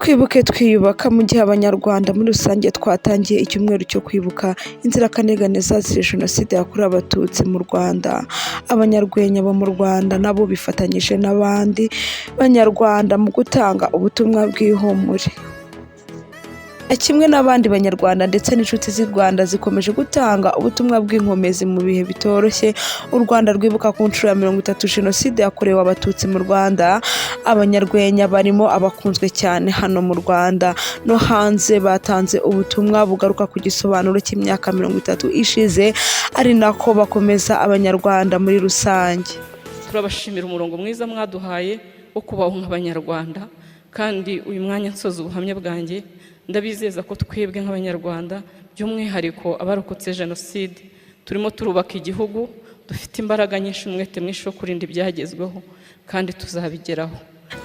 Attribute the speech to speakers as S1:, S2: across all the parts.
S1: Twibuke twiyubaka mu gihe Abanyarwanda muri rusange twatangiye icyumweru cyo kwibuka inzirakarengane zazize Jenoside yakorewe Abatutsi mu Rwanda. Abanyarwenya bo mu Rwanda nabo bifatanyije n'abandi Banyarwanda mu gutanga ubutumwa bwihumure. Kimwe n'abandi Banyarwanda ndetse n'inshuti z'u Rwanda zikomeje gutanga ubutumwa bw'inkomezi mu bihe bitoroshye u Rwanda rwibuka ku nshuro ya 30 Jenoside yakorewe Abatutsi mu Rwanda. Abanyarwenya barimo abakunzwe cyane hano mu Rwanda no hanze batanze ubutumwa bugaruka ku gisobanuro cy'imyaka 30 ishize, ari nako bakomeza Abanyarwanda muri rusange.
S2: Turabashimira umurongo mwiza mwaduhaye wo kubaho nk'Abanyarwanda, kandi uyu mwanya nsoza ubuhamya bwanjye ndabizeza ko twebwe nk'Abanyarwanda by'umwihariko abarokotse Jenoside turimo turubaka igihugu, dufite imbaraga nyinshi, umwete mwinshi wo kurinda ibyagezweho kandi tuzabigeraho.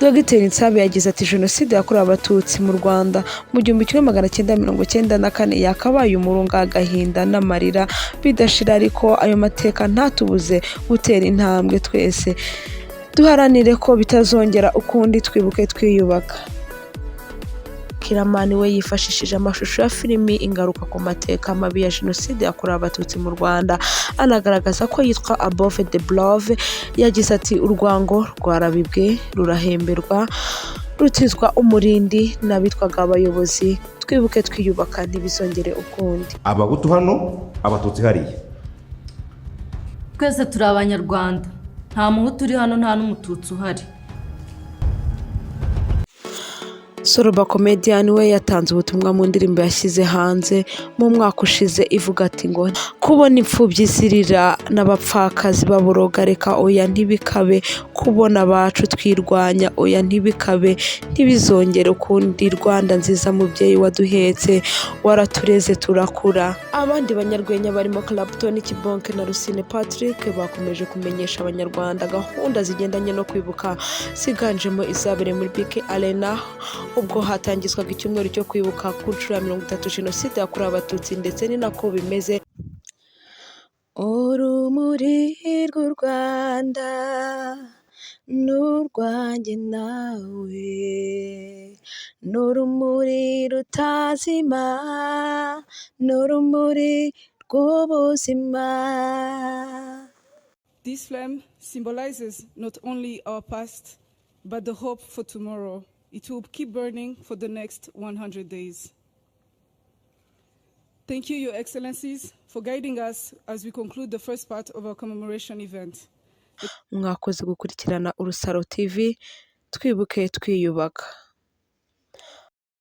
S1: Dr Nsabi yagize ati Jenoside yakorewe Abatutsi mu Rwanda mu 1994 yakabaye umurunga agahinda n'amarira bidashira, ariko ayo mateka ntatubuze gutera intambwe twese duharanire ko bitazongera ukundi. Twibuke twiyubaka. Kiramani we yifashishije amashusho ya filimi ingaruka ku mateka mabi ya Jenoside yakorewe Abatutsi mu Rwanda, anagaragaza ko yitwa Above the Blove. Yagize ati urwango rwarabibwe rurahemberwa rutizwa umurindi n'abitwaga abayobozi. Twibuke twiyubaka ntibizongere ukundi.
S3: Abahutu hano, Abatutsi hariya,
S4: twese turi Abanyarwanda, nta muhutu uri hano nta n'umututsi uhari.
S1: Soroba comedian we yatanze ubutumwa mu ndirimbo yashyize hanze mu mwaka ushize ivuga ati ngo kubona imfubyi zirira n'abapfakazi baboroga reka oya ntibikabe, kubona abacu twirwanya oya ntibikabe, ntibizongere ukundi. Rwanda nziza mubyeyi waduhetse waratureze turakura. Abandi Banyarwenya barimo Clapton, Kibonke na Rusine Patrick bakomeje kumenyesha Abanyarwanda gahunda zigendanye no kwibuka ziganjemo izabereye muri BK Arena ubwo hatangizwaga icyumweru cyo kwibuka ku nshuro ya 30 Jenoside yakorewe Abatutsi, ndetse ni nako bimeze. Urumuri rw'u Rwanda n'urwanjye nawe, n'urumuri rutazima, n'urumuri rw'ubuzima.
S5: This flame symbolizes not only our past, but the hope for tomorrow. It will keep burning for the next 100 days. Thank you, Your Excellencies, for guiding us as we conclude the first part of our commemoration event.
S1: Mwakoze gukurikirana Urusaro TV, twibuke twiyubaka.